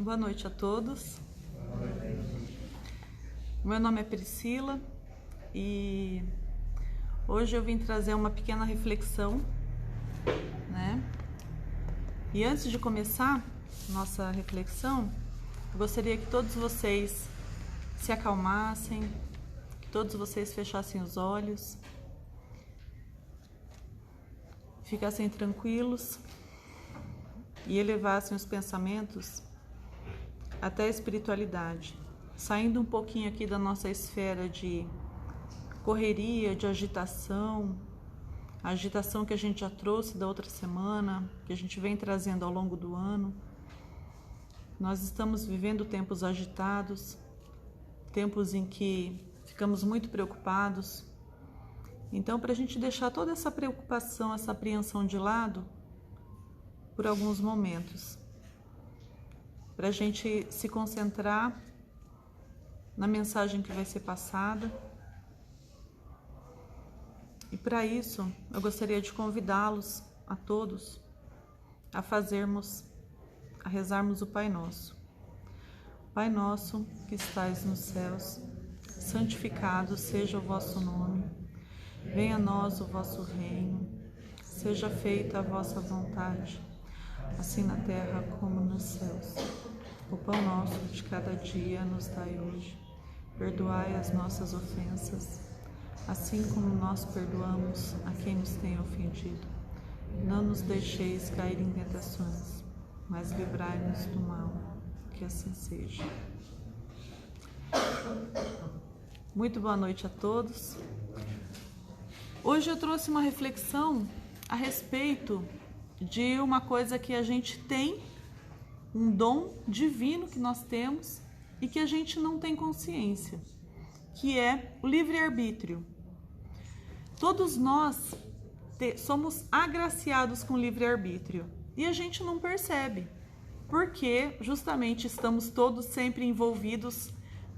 Boa noite a todos. Meu nome é Priscila e hoje eu vim trazer uma pequena reflexão, né? E antes de começar nossa reflexão, eu gostaria que todos vocês se acalmassem, que todos vocês fechassem os olhos, ficassem tranquilos e elevassem os pensamentos até a espiritualidade, saindo um pouquinho aqui da nossa esfera de correria, de agitação, a agitação que a gente já trouxe da outra semana, que a gente vem trazendo ao longo do ano. Nós estamos vivendo tempos agitados, tempos em que ficamos muito preocupados. Então, para a gente deixar toda essa preocupação, essa apreensão de lado por alguns momentos, para a gente se concentrar na mensagem que vai ser passada. E para isso, eu gostaria de convidá-los a todos a rezarmos o Pai Nosso. Pai nosso que estais nos céus, santificado seja o vosso nome. Venha a nós o vosso reino. Seja feita a vossa vontade, assim na terra como nos céus. O pão nosso de cada dia nos dai hoje. Perdoai as nossas ofensas, assim como nós perdoamos a quem nos tem ofendido. Não nos deixeis cair em tentações, mas livrai-nos do mal. Que assim seja. Muito boa noite a todos. Hoje eu trouxe uma reflexão a respeito de uma coisa que a gente tem, um dom divino que nós temos e que a gente não tem consciência, que é o livre-arbítrio. Todos nós somos agraciados com livre-arbítrio e a gente não percebe, porque justamente estamos todos sempre envolvidos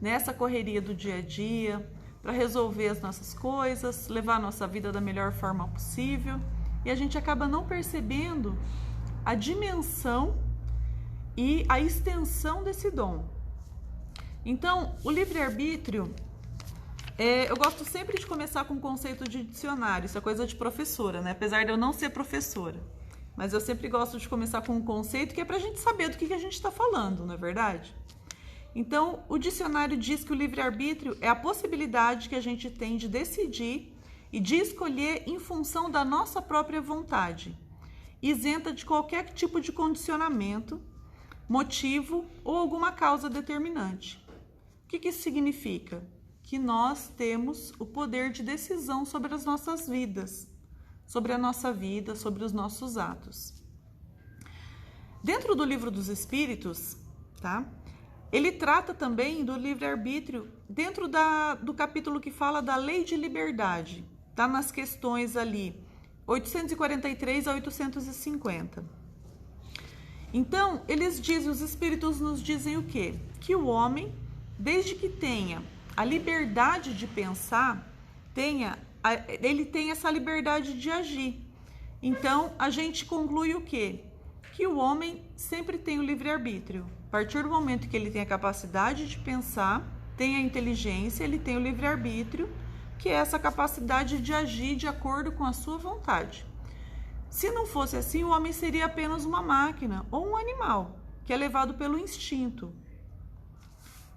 nessa correria do dia a dia, para resolver as nossas coisas, levar a nossa vida da melhor forma possível, e a gente acaba não percebendo a dimensão e a extensão desse dom. Então, o livre-arbítrio, eu gosto sempre de começar com o conceito de dicionário, isso é coisa de professora, né? Apesar de eu não ser professora, mas eu sempre gosto de começar com um conceito que é para a gente saber do que a gente está falando, não é verdade? Então, o dicionário diz que o livre-arbítrio é a possibilidade que a gente tem de decidir e de escolher em função da nossa própria vontade, isenta de qualquer tipo de condicionamento, motivo ou alguma causa determinante. O que isso significa? Que nós temos o poder de decisão sobre as nossas vidas, sobre a nossa vida, sobre os nossos atos. Dentro do Livro dos Espíritos, tá? Ele trata também do livre-arbítrio dentro do capítulo que fala da lei de liberdade, tá? Nas questões ali 843 a 850. Então, os espíritos nos dizem o quê? Que o homem, desde que tenha a liberdade de pensar, ele tem essa liberdade de agir. Então, a gente conclui o quê? Que o homem sempre tem o livre-arbítrio. A partir do momento que ele tem a capacidade de pensar, tem a inteligência, ele tem o livre-arbítrio, que é essa capacidade de agir de acordo com a sua vontade. Se não fosse assim, o homem seria apenas uma máquina ou um animal, que é levado pelo instinto.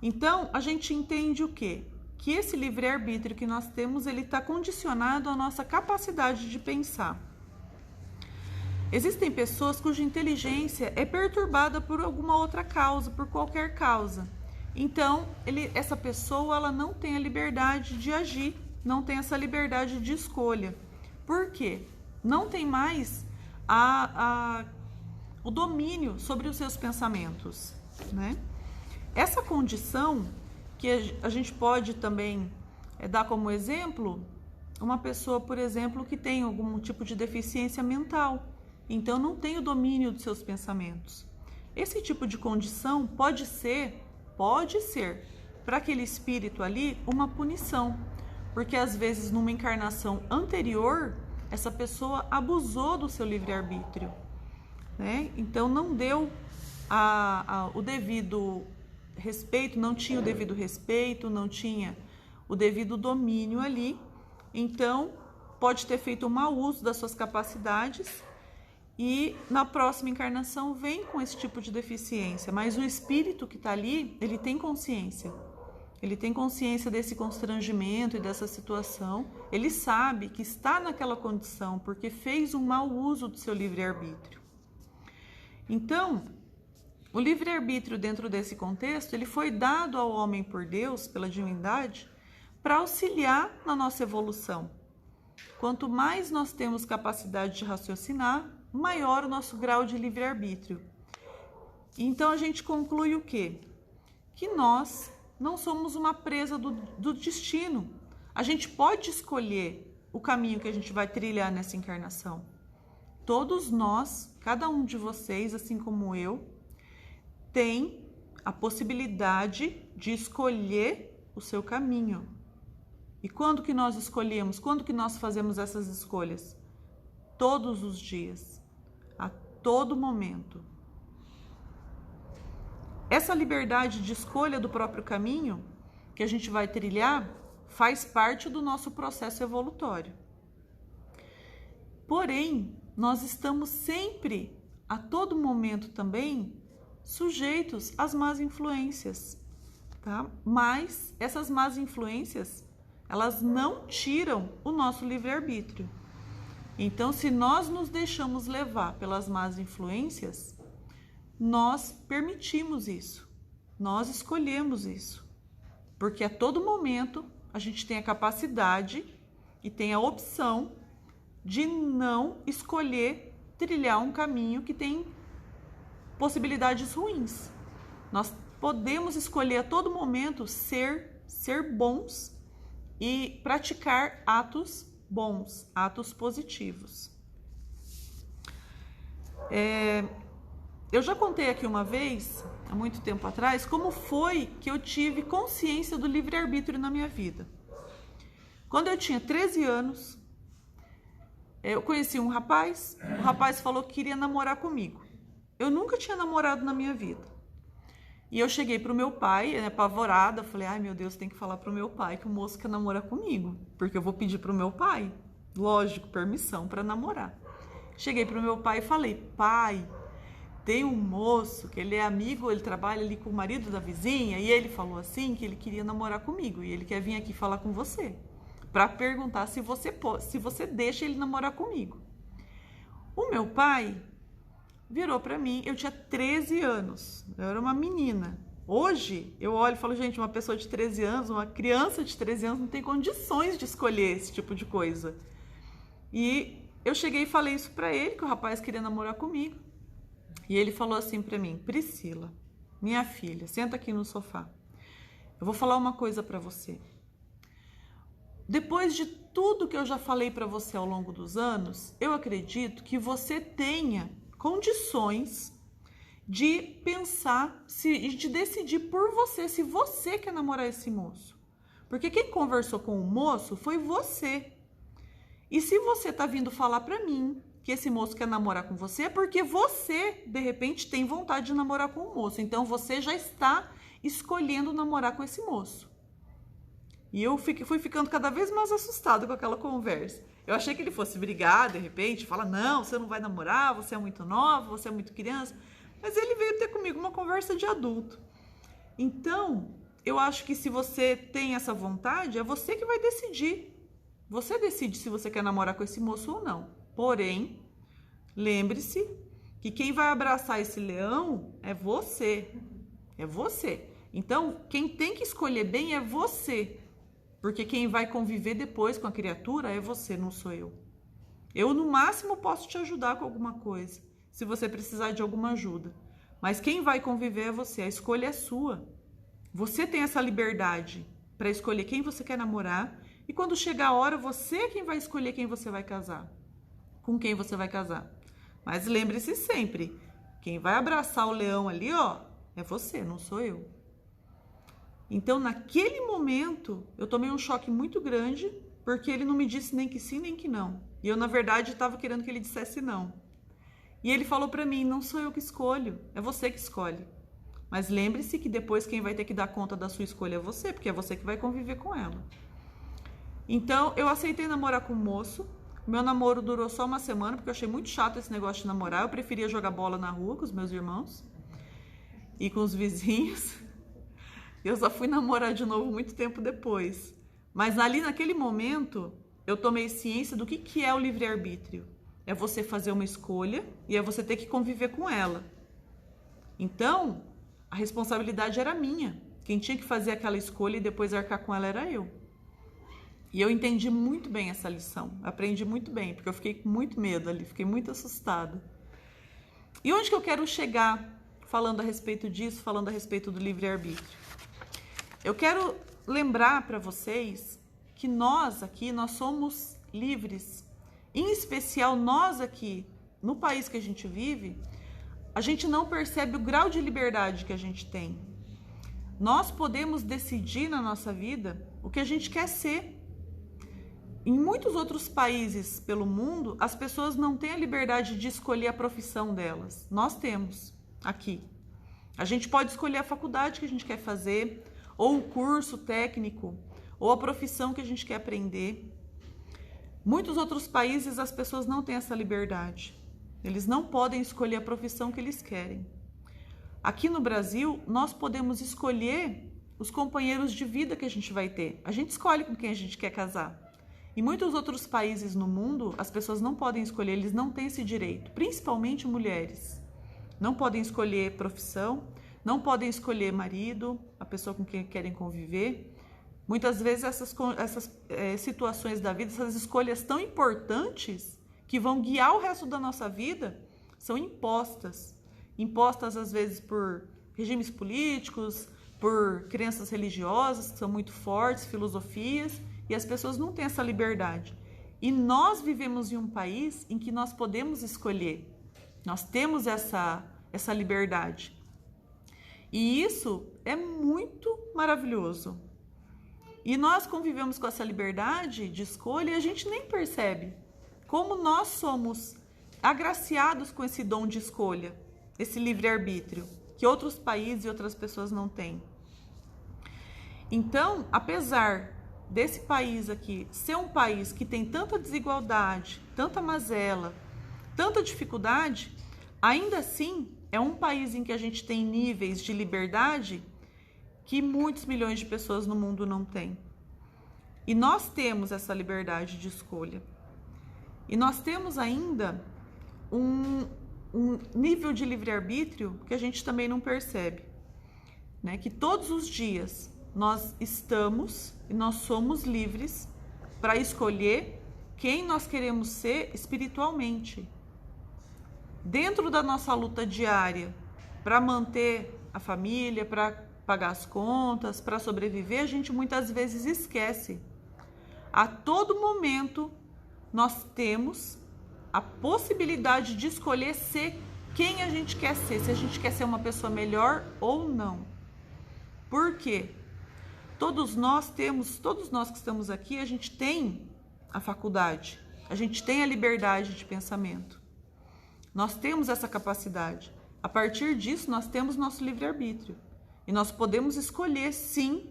Então, a gente entende o quê? Que esse livre-arbítrio que nós temos, ele está condicionado à nossa capacidade de pensar. Existem pessoas cuja inteligência é perturbada por alguma outra causa, por qualquer causa. Então, essa pessoa ela não tem a liberdade de agir, não tem essa liberdade de escolha. Por quê? Não tem mais o domínio sobre os seus pensamentos, né? Essa condição, que a gente pode também dar como exemplo, uma pessoa, por exemplo, que tem algum tipo de deficiência mental, então não tem o domínio dos seus pensamentos. Esse tipo de condição pode ser para aquele espírito ali uma punição, porque às vezes numa encarnação anterior essa pessoa abusou do seu livre-arbítrio, né? Então não deu o devido respeito, não tinha o devido respeito, não tinha o devido domínio ali, então pode ter feito um mau uso das suas capacidades e na próxima encarnação vem com esse tipo de deficiência, mas o espírito que está ali, ele tem consciência desse constrangimento e dessa situação, ele sabe que está naquela condição porque fez um mau uso do seu livre-arbítrio. Então, o livre-arbítrio dentro desse contexto, ele foi dado ao homem por Deus, pela divindade, para auxiliar na nossa evolução. Quanto mais nós temos capacidade de raciocinar, maior o nosso grau de livre-arbítrio. Então a gente conclui o quê? Que nós não somos uma presa do destino. A gente pode escolher o caminho que a gente vai trilhar nessa encarnação. Todos nós, cada um de vocês, assim como eu, tem a possibilidade de escolher o seu caminho. E quando que nós escolhemos? Quando que nós fazemos essas escolhas? Todos os dias, a todo momento. Essa liberdade de escolha do próprio caminho que a gente vai trilhar faz parte do nosso processo evolutório. Porém, nós estamos sempre, a todo momento também, sujeitos às más influências, tá? Mas essas más influências, elas não tiram o nosso livre-arbítrio. Então, se nós nos deixamos levar pelas más influências, nós permitimos isso, nós escolhemos isso, porque a todo momento a gente tem a capacidade e tem a opção de não escolher trilhar um caminho que tem possibilidades ruins. Nós podemos escolher a todo momento ser bons e praticar atos bons, atos positivos. Eu já contei aqui uma vez, há muito tempo atrás, como foi que eu tive consciência do livre-arbítrio na minha vida. Quando eu tinha 13 anos, eu conheci um rapaz, o rapaz falou que queria namorar comigo. Eu nunca tinha namorado na minha vida. E eu cheguei pro meu pai, apavorada, falei, ai meu Deus, tem que falar pro meu pai que o moço quer namorar comigo, porque eu vou pedir pro meu pai, lógico, permissão para namorar. Cheguei pro meu pai e falei, pai, tem um moço que ele é amigo, ele trabalha ali com o marido da vizinha, e ele falou assim que ele queria namorar comigo, e ele quer vir aqui falar com você, para perguntar se você deixa ele namorar comigo. O meu pai virou para mim, eu tinha 13 anos, eu era uma menina. Hoje, eu olho e falo, gente, uma pessoa de 13 anos, uma criança de 13 anos não tem condições de escolher esse tipo de coisa. E eu cheguei e falei isso para ele, que o rapaz queria namorar comigo. E ele falou assim para mim, Priscila, minha filha, senta aqui no sofá. Eu vou falar uma coisa para você. Depois de tudo que eu já falei para você ao longo dos anos, eu acredito que você tenha condições de pensar e de decidir por você se você quer namorar esse moço. Porque quem conversou com o moço foi você. E se você tá vindo falar para mim que esse moço quer namorar com você, é porque você, de repente, tem vontade de namorar com o moço. Então, você já está escolhendo namorar com esse moço. E eu fui ficando cada vez mais assustada com aquela conversa. Eu achei que ele fosse brigar, de repente, falar, não, você não vai namorar, você é muito nova, você é muito criança. Mas ele veio ter comigo uma conversa de adulto. Então, eu acho que se você tem essa vontade, é você que vai decidir. Você decide se você quer namorar com esse moço ou não. Porém, lembre-se que quem vai abraçar esse leão é você. É você. Então, quem tem que escolher bem é você. Porque quem vai conviver depois com a criatura é você, não sou eu. Eu, no máximo, posso te ajudar com alguma coisa, se você precisar de alguma ajuda. Mas quem vai conviver é você, a escolha é sua. Você tem essa liberdade para escolher quem você quer namorar e quando chegar a hora, você é quem vai escolher quem você vai casar. Com quem você vai casar. Mas lembre-se sempre, quem vai abraçar o leão ali, ó, é você, não sou eu. Então, naquele momento, eu tomei um choque muito grande, porque ele não me disse nem que sim, nem que não. E eu, na verdade, estava querendo que ele dissesse não. E ele falou para mim, não sou eu que escolho, é você que escolhe. Mas lembre-se que depois quem vai ter que dar conta da sua escolha é você, porque é você que vai conviver com ela. Então, eu aceitei namorar com o moço. Meu namoro durou só uma semana, porque eu achei muito chato esse negócio de namorar. Eu preferia jogar bola na rua com os meus irmãos e com os vizinhos. Eu só fui namorar de novo muito tempo depois. Mas ali naquele momento, eu tomei ciência do que é o livre-arbítrio. É você fazer uma escolha e é você ter que conviver com ela. Então, a responsabilidade era minha. Quem tinha que fazer aquela escolha e depois arcar com ela era eu. E eu entendi muito bem essa lição. Aprendi muito bem, porque eu fiquei com muito medo ali, fiquei muito assustada. E onde que eu quero chegar falando a respeito disso, falando a respeito do livre-arbítrio? Eu quero lembrar para vocês que nós aqui, nós somos livres. Em especial nós aqui, no país que a gente vive, a gente não percebe o grau de liberdade que a gente tem. Nós podemos decidir na nossa vida o que a gente quer ser. Em muitos outros países pelo mundo, as pessoas não têm a liberdade de escolher a profissão delas. Nós temos aqui. A gente pode escolher a faculdade que a gente quer fazer, ou o curso técnico, ou a profissão que a gente quer aprender. Muitos outros países as pessoas não têm essa liberdade. Eles não podem escolher a profissão que eles querem. Aqui no Brasil, nós podemos escolher os companheiros de vida que a gente vai ter. A gente escolhe com quem a gente quer casar. Em muitos outros países no mundo, as pessoas não podem escolher, eles não têm esse direito, principalmente mulheres. Não podem escolher profissão, não podem escolher marido, a pessoa com quem querem conviver. Muitas vezes essas situações da vida, essas escolhas tão importantes que vão guiar o resto da nossa vida, são impostas. Impostas às vezes por regimes políticos, por crenças religiosas que são muito fortes, filosofias, e as pessoas não têm essa liberdade. E nós vivemos em um país em que nós podemos escolher. Nós temos essa liberdade. E isso é muito maravilhoso. E nós convivemos com essa liberdade de escolha e a gente nem percebe como nós somos agraciados com esse dom de escolha, esse livre-arbítrio, que outros países e outras pessoas não têm. Então, apesar desse país aqui ser um país que tem tanta desigualdade, tanta mazela, tanta dificuldade, ainda assim é um país em que a gente tem níveis de liberdade que muitos milhões de pessoas no mundo não têm. E nós temos essa liberdade de escolha. E nós temos ainda um nível de livre-arbítrio que a gente também não percebe, né? Que todos os dias nós estamos e nós somos livres para escolher quem nós queremos ser espiritualmente. Dentro da nossa luta diária para manter a família, para pagar as contas, para sobreviver, a gente muitas vezes esquece. A todo momento nós temos a possibilidade de escolher ser quem a gente quer ser, se a gente quer ser uma pessoa melhor ou não. Por quê? Todos nós que estamos aqui, a gente tem a faculdade, a gente tem a liberdade de pensamento. Nós temos essa capacidade. A partir disso, nós temos nosso livre-arbítrio. E nós podemos escolher, sim,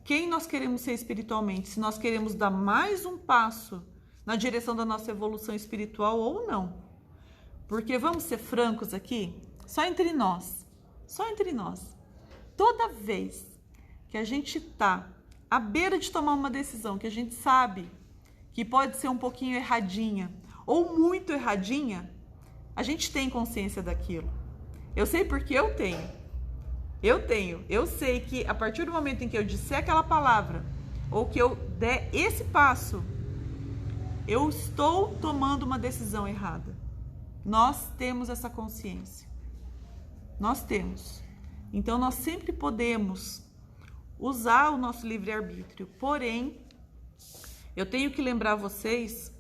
quem nós queremos ser espiritualmente. Se nós queremos dar mais um passo na direção da nossa evolução espiritual ou não. Porque, vamos ser francos aqui, só entre nós. Toda vez que a gente está à beira de tomar uma decisão que a gente sabe que pode ser um pouquinho erradinha ou muito erradinha, a gente tem consciência daquilo. Eu sei porque eu tenho. Eu sei que a partir do momento em que eu disser aquela palavra ou que eu der esse passo, eu estou tomando uma decisão errada. Nós temos essa consciência. Nós temos. Então, nós sempre podemos usar o nosso livre-arbítrio. Porém, eu tenho que lembrar vocês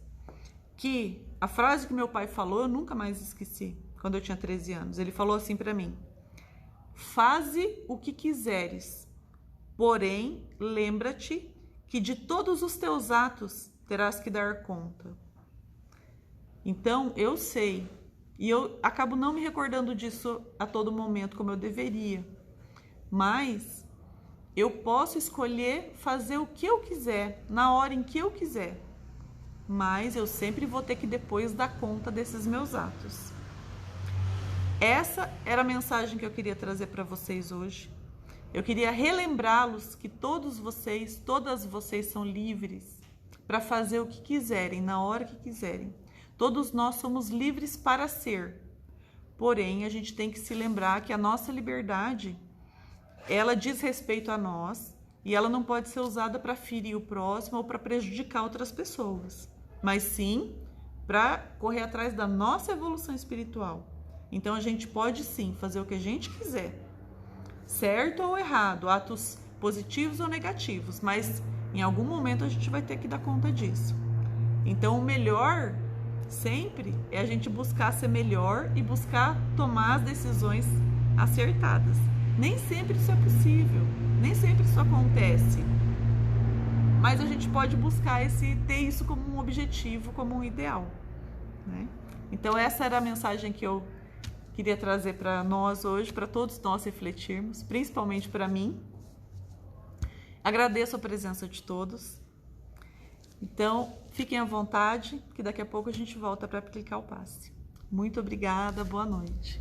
que a frase que meu pai falou, eu nunca mais esqueci, quando eu tinha 13 anos. Ele falou assim para mim: faze o que quiseres, porém, lembra-te que de todos os teus atos terás que dar conta. Então, eu sei E eu acabo não me recordando disso a todo momento como eu deveria. Mas eu posso escolher fazer o que eu quiser, na hora em que eu quiser. Mas eu sempre vou ter que depois dar conta desses meus atos. Essa era a mensagem que eu queria trazer para vocês hoje. Eu queria relembrá-los que todas vocês são livres para fazer o que quiserem, na hora que quiserem. Todos nós somos livres para ser. Porém, a gente tem que se lembrar que a nossa liberdade, ela diz respeito a nós e ela não pode ser usada para ferir o próximo ou para prejudicar outras pessoas, mas sim para correr atrás da nossa evolução espiritual. Então, a gente pode sim fazer o que a gente quiser, certo ou errado, atos positivos ou negativos, mas em algum momento a gente vai ter que dar conta disso. Então, o melhor sempre é a gente buscar ser melhor e buscar tomar as decisões acertadas. Nem sempre isso é possível, nem sempre isso acontece, mas a gente pode buscar ter isso como um objetivo, como um ideal, né? Então, essa era a mensagem que eu queria trazer para nós hoje, para todos nós refletirmos, principalmente para mim. Agradeço a presença de todos. Então, fiquem à vontade, que daqui a pouco a gente volta para aplicar o passe. Muito obrigada, boa noite.